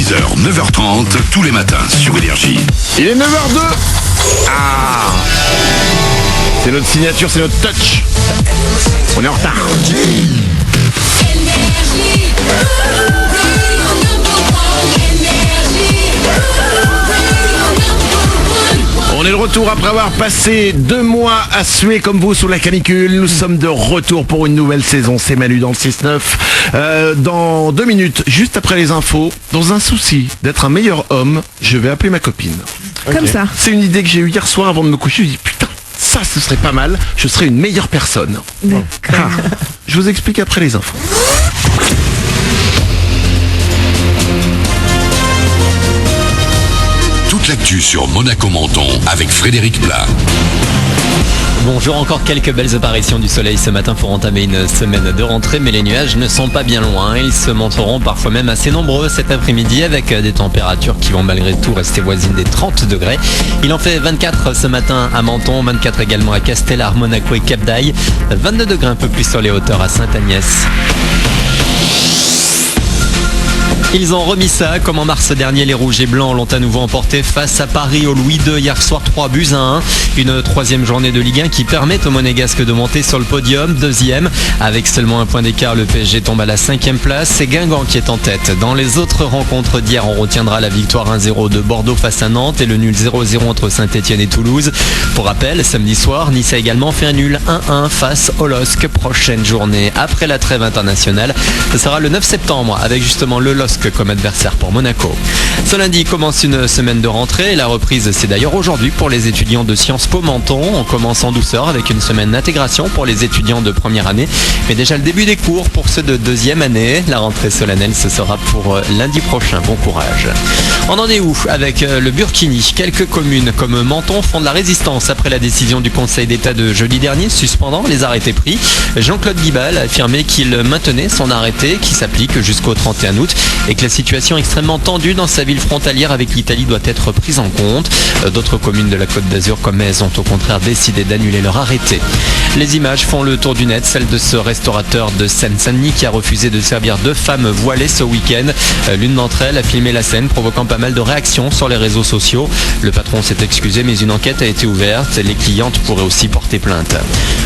6h, 9h30, tous les matins sur Énergie. Il est 9h02. Ah, c'est notre signature, c'est notre touch. On est en retard. On est de retour après avoir passé 2 mois à suer comme vous sous la canicule. Nous sommes de retour pour une nouvelle saison. C'est Manu dans le 6-9. Dans 2 minutes, juste après les infos, dans un souci d'être un meilleur homme, je vais appeler ma copine. Comme ça. C'est une idée que j'ai eue hier soir avant de me coucher. Je me dis putain, ça ce serait pas mal. Je serais une meilleure personne. D'accord. Je vous explique après les infos. Toute l'actu sur Monaco Menton avec Frédéric Plat. Bonjour, encore quelques belles apparitions du soleil ce matin pour entamer une semaine de rentrée, mais les nuages ne sont pas bien loin. Ils se montreront parfois même assez nombreux cet après-midi avec des températures qui vont malgré tout rester voisines des 30 degrés. Il en fait 24 ce matin à Menton, 24 également à Castellar, Monaco et Cap d'Aille, 22 degrés un peu plus sur les hauteurs à Sainte-Agnès. Ils ont remis ça, comme en mars dernier, les Rouges et Blancs l'ont à nouveau emporté face à Paris au Louis II hier soir 3-1. Une 3e journée de Ligue 1 qui permet aux Monégasques de monter sur le podium, 2e. Avec seulement un point d'écart, le PSG tombe à la 5e place. C'est Guingamp qui est en tête. Dans les autres rencontres d'hier, on retiendra la victoire 1-0 de Bordeaux face à Nantes et le nul 0-0 entre Saint-Etienne et Toulouse. Pour rappel, samedi soir, Nice a également fait un nul 1-1 face au LOSC. Prochaine journée après la trêve internationale, ce sera le 9 septembre avec justement le LOSC comme adversaire pour Monaco. Ce lundi commence une semaine de rentrée. La reprise, c'est d'ailleurs aujourd'hui pour les étudiants de Sciences Po Menton. On commence en douceur avec une semaine d'intégration pour les étudiants de première année, mais déjà le début des cours pour ceux de 2e année. La rentrée solennelle, ce sera pour lundi prochain. Bon courage. On en est où avec le Burkini? Quelques communes comme Menton font de la résistance après la décision du Conseil d'État de jeudi dernier suspendant les arrêtés pris. Jean-Claude Guibal a affirmé qu'il maintenait son arrêté qui s'applique jusqu'au 31 août et que la situation extrêmement tendue dans sa ville frontalière avec l'Italie doit être prise en compte. D'autres communes de la Côte d'Azur comme Metz ont au contraire décidé d'annuler leur arrêté. Les images font le tour du net, celle de ce restaurateur de Seine-Saint-Denis qui a refusé de servir 2 femmes voilées ce week-end. L'une d'entre elles a filmé la scène, provoquant pas mal de réactions sur les réseaux sociaux. Le patron s'est excusé, mais une enquête a été ouverte. Les clientes pourraient aussi porter plainte.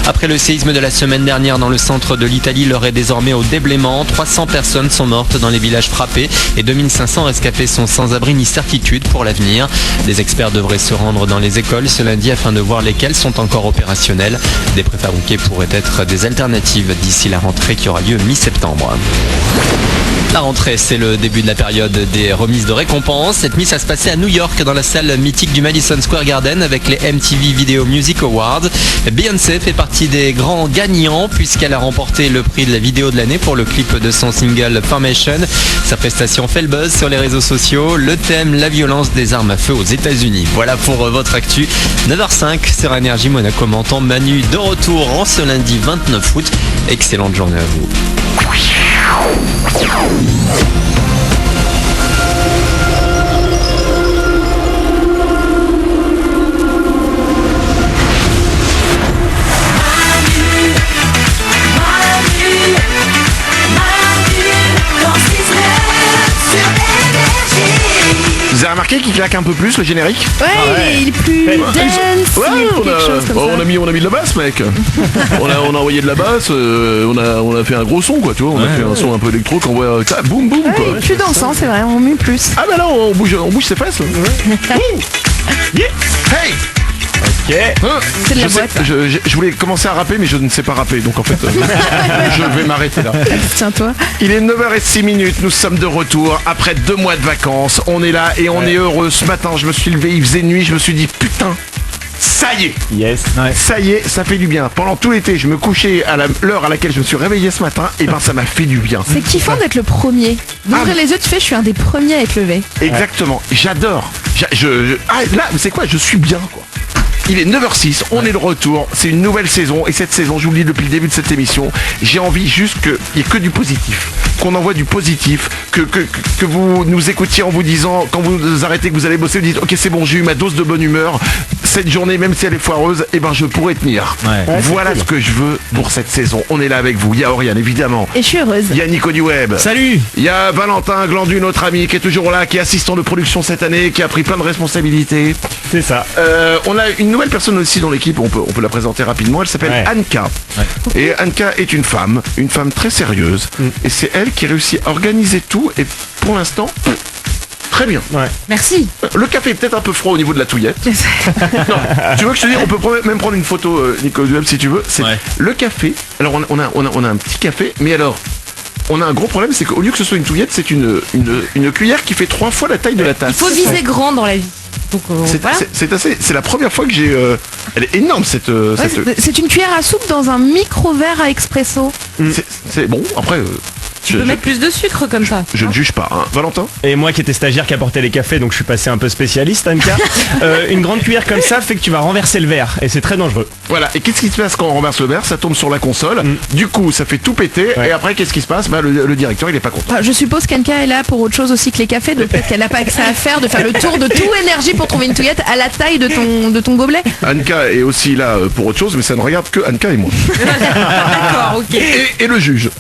Après le séisme de la semaine dernière dans le centre de l'Italie, l'heure est désormais au déblaiement. 300 personnes sont mortes dans les villages frappés et 2500 rescapés sont sans abri ni certitude pour l'avenir. Des experts devraient se rendre dans les écoles ce lundi afin de voir lesquelles sont encore opérationnelles. Des préfabriqués pourraient être des alternatives d'ici la rentrée qui aura lieu mi-septembre. La rentrée, c'est le début de la période des remises de récompenses. Cette mise, ça se passait à New York dans la salle mythique du Madison Square Garden avec les MTV Video Music Awards. Beyoncé fait partie des grands gagnants puisqu'elle a remporté le prix de la vidéo de l'année pour le clip de son single Formation. Sa prestation fait le buzz sur les réseaux sociaux. Le thème, la violence des armes à feu aux États-Unis. Voilà pour votre actu. 9h05 sur Énergie Monaco Menton. Manu de retour en ce lundi 29 août. Excellente journée à vous. Vous avez remarqué qu'il claque un peu plus le générique? Ouais, il est plus dance. Ouais, il y a quelque chose comme ça. on a mis de la basse, mec. on a envoyé de la basse, on a fait un gros son, quoi, tu vois. On a fait un son un peu électro qu'on voit boum boum, quoi. Ouais, plus dansant, c'est vrai, on met plus. Ah bah non, on bouge ses fesses. Yeah. Hey. C'est de la boîte. Je voulais commencer à rapper, mais je ne sais pas rapper, donc en fait, je vais m'arrêter là. Tiens-toi. Il est 9h06, nous sommes de retour après 2 mois de vacances. On est là et on est heureux. Ce matin, je me suis levé, il faisait nuit, je me suis dit putain, ça y est. Yes. Ouais. Ça y est, ça fait du bien. Pendant tout l'été, je me couchais à l'heure à laquelle je me suis réveillé ce matin, et ben ça m'a fait du bien. C'est kiffant d'être le premier. D'ouvrir les yeux, tu fais, je suis un des premiers à être levé. Exactement, j'adore. Là, c'est quoi, je suis bien, quoi. Il est 9h06, on est de retour, c'est une nouvelle saison et cette saison, je vous le dis depuis le début de cette émission, j'ai envie juste qu'il n'y ait que du positif, qu'on envoie du positif, que vous nous écoutiez en vous disant, quand vous arrêtez, que vous allez bosser, vous dites ok c'est bon, j'ai eu ma dose de bonne humeur, cette journée, même si elle est foireuse, eh ben je pourrais tenir. Ouais. Voilà ce que je veux pour cette saison. On est là avec vous. Il y a Oriane, évidemment. Et je suis heureuse. Il y a Nico du Web. Salut. Il y a Valentin Glandu, notre ami, qui est toujours là, qui est assistant de production cette année, qui a pris plein de responsabilités. C'est ça. On a une nouvelle personne aussi dans l'équipe, on peut la présenter rapidement, elle s'appelle Anka. Et Anka est une femme très sérieuse. Et c'est elle qui réussit à organiser tout et pour l'instant, très bien. Merci. Le café est peut-être un peu froid au niveau de la touillette. Non, tu veux que je te dise, on peut même prendre une photo, Nico Duel, si tu veux. C'est le café. Alors on a un petit café, mais alors on a un gros problème, c'est qu'au lieu que ce soit une touillette, c'est une cuillère qui fait 3 fois la taille de la tasse. Il faut viser grand dans la vie. Donc, voilà. C'est la première fois que j'ai. Elle est énorme cette. C'est une cuillère à soupe dans un micro-verre à expresso. C'est bon. Après. Tu peux mettre plus de sucre comme ça. Je ne juge pas, hein. Valentin. Et moi qui étais stagiaire qui apportait les cafés, donc je suis passé un peu spécialiste, Anka. Une grande cuillère comme ça fait que tu vas renverser le verre et c'est très dangereux. Voilà, et qu'est-ce qui se passe quand on renverse le verre? Ça tombe sur la console, du coup ça fait tout péter, et après qu'est-ce qui se passe? Le directeur il est pas content. Je suppose qu'Anka est là pour autre chose aussi que les cafés, donc peut-être qu'elle n'a pas que ça à faire, de faire le tour de tout énergie pour trouver une touillette à la taille de ton gobelet. Anka est aussi là pour autre chose, mais ça ne regarde que Anka et moi. D'accord, ok. Et le juge.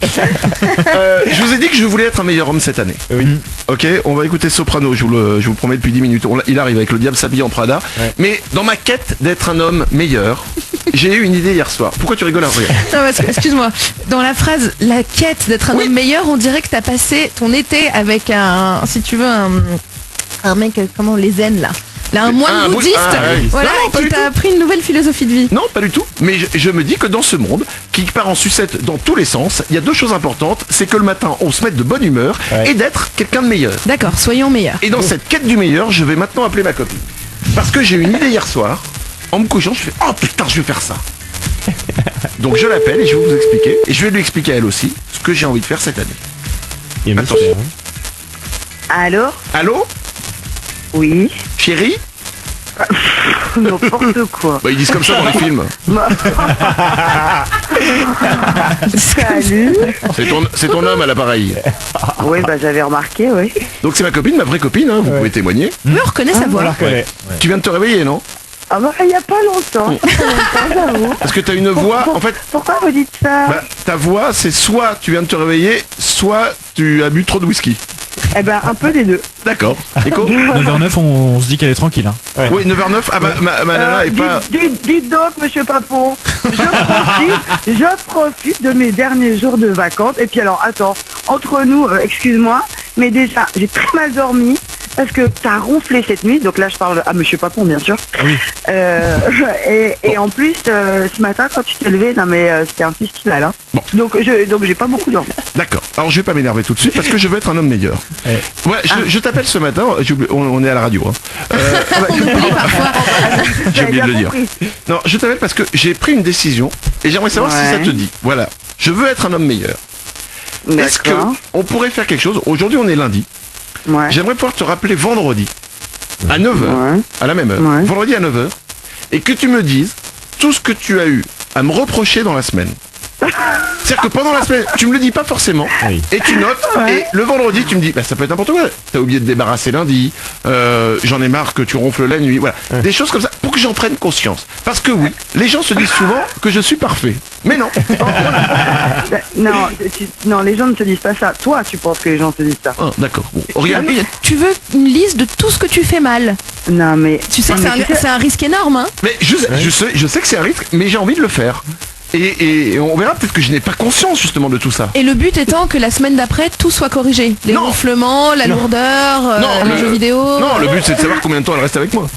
Je vous ai dit que je voulais être un meilleur homme cette année. Oui. Ok, on va écouter Soprano, je vous le promets depuis 10 minutes. Il arrive avec le diable s'habille en Prada. Mais dans ma quête d'être un homme meilleur, j'ai eu une idée hier soir. Pourquoi tu rigoles, Ariel? Non, parce que, excuse-moi, dans la phrase « la quête d'être un homme meilleur », on dirait que t'as passé ton été avec un mec, comment, les zen là. Là, un moine bouddhiste, voilà, non, qui t'a appris une nouvelle philosophie de vie. Non, pas du tout. Mais je me dis que dans ce monde, qui part en sucette dans tous les sens, il y a 2 choses importantes. C'est que le matin, on se mette de bonne humeur et d'être quelqu'un de meilleur. D'accord, soyons meilleurs. Et dans cette quête du meilleur, je vais maintenant appeler ma copine. Parce que j'ai eu une idée hier soir. En me couchant, je fais « Oh putain, je vais faire ça !» Donc je l'appelle et je vais vous expliquer. Et je vais lui expliquer à elle aussi ce que j'ai envie de faire cette année. Attention. Allô? Allô? Oui. Chérie? N'importe quoi. Bah ils disent comme ça dans les films. Salut. C'est ton homme à l'appareil. Oui, bah j'avais remarqué, oui. Donc c'est ma copine, ma vraie copine, hein, vous pouvez témoigner. Mais on reconnaît sa On voix. la reconnaît. Tu viens de te réveiller, non? Ah bah il n'y a pas longtemps. J'avoue. Parce que t'as une voix, en fait, Pourquoi vous dites ça? bah, ta voix c'est soit tu viens de te réveiller, soit tu as bu trop de whisky. Eh ben un peu des deux. D'accord. Nico? 9h09, on se dit qu'elle est tranquille. Hein. Oui, 9h09. Ah bah ma nana est pas... Dites donc, monsieur Papon, je profite de mes derniers jours de vacances. Et puis alors, attends, entre nous, excuse-moi, mais déjà, j'ai très mal dormi. Parce que t'as ronflé cette nuit, donc là je parle à monsieur Papon bien sûr. Oui. Et en plus ce matin quand tu t'es levé, non mais c'était un festival hein. Bon. Donc j'ai pas beaucoup dormi. D'accord. Alors je vais pas m'énerver tout de suite parce que je veux être un homme meilleur. Ouais, je t'appelle ce matin, on est à la radio. Hein. J'ai oublié de le dire. Non, je t'appelle parce que j'ai pris une décision et j'aimerais savoir si ça te dit. Voilà. Je veux être un homme meilleur. Est-ce que on pourrait faire quelque chose? Aujourd'hui on est lundi. Ouais. J'aimerais pouvoir te rappeler vendredi à 9h, à la même heure, vendredi à 9h, et que tu me dises tout ce que tu as eu à me reprocher dans la semaine. C'est-à-dire que pendant la semaine, tu me le dis pas forcément, et tu notes, et le vendredi, tu me dis, bah, ça peut être n'importe quoi. T'as oublié de débarrasser lundi, j'en ai marre que tu ronfles la nuit, voilà. Des choses comme ça, pour que j'en prenne conscience. Parce que oui, les gens se disent souvent que je suis parfait. Mais non. Non, les gens ne te disent pas ça. Toi, tu penses que les gens te disent ça. Ah, d'accord. Bon. Oriane, Tu veux une liste de tout ce que tu fais mal? Non, mais... Tu sais que c'est un risque énorme, hein? mais je sais que c'est un risque, mais j'ai envie de le faire. Et on verra peut-être que je n'ai pas conscience justement de tout ça. Et le but étant que la semaine d'après, tout soit corrigé. Les ronflements, la lourdeur, les jeux vidéo. Non, le but c'est de savoir combien de temps elle reste avec moi.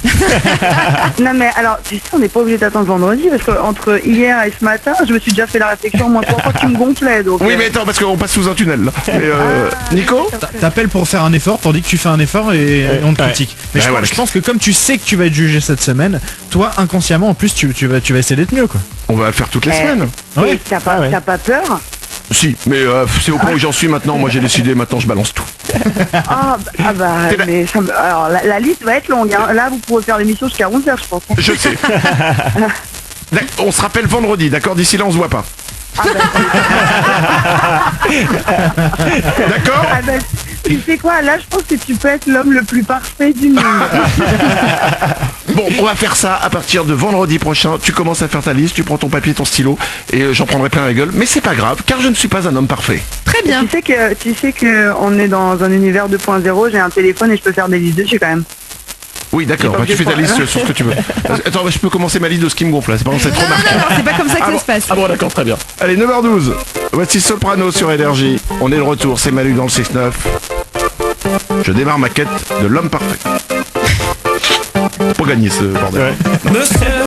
Non mais alors, tu sais, on n'est pas obligé d'attendre vendredi parce que entre hier et ce matin, je me suis déjà fait la réflexion moi pourquoi tu me gonflais donc. Oui mais attends parce qu'on passe sous un tunnel là. Et, Nico? T'appelles pour faire un effort, tandis que tu fais un effort et on te critique. Mais je pense que comme tu sais que tu vas être jugé cette semaine, toi inconsciemment en plus tu vas essayer d'être mieux quoi. On va le faire toutes les semaines. Et t'as pas peur? Si, mais c'est au point où j'en suis maintenant. Moi j'ai décidé, maintenant je balance tout. Mais alors la liste va être longue. Hein. Là vous pouvez faire l'émission jusqu'à 11h je pense. Je sais. On se rappelle vendredi, d'accord? D'ici là on se voit pas. D'accord? Ah ben, tu sais quoi, là je pense que tu peux être l'homme le plus parfait du monde. Bon, on va faire ça à partir de vendredi prochain. Tu commences à faire ta liste, tu prends ton papier, ton stylo, et j'en prendrai plein la gueule. Mais c'est pas grave, car je ne suis pas un homme parfait. Très bien. Tu sais que on est dans un univers 2.0, j'ai un téléphone et je peux faire des listes dessus quand même. Oui, d'accord, bah, tu fais ta liste sur ce que tu veux. Attends, je peux commencer ma liste de ce qui me gonfle là. C'est pas c'est trop marqué. Non, c'est pas comme ça que ça se passe. Ah bon, d'accord, très bien. Allez, 9h12. Voici Soprano sur Énergie. On est de retour, c'est Manu dans le 6-9. Je démarre ma quête de l'homme parfait. Pour gagner ce bordel. Monsieur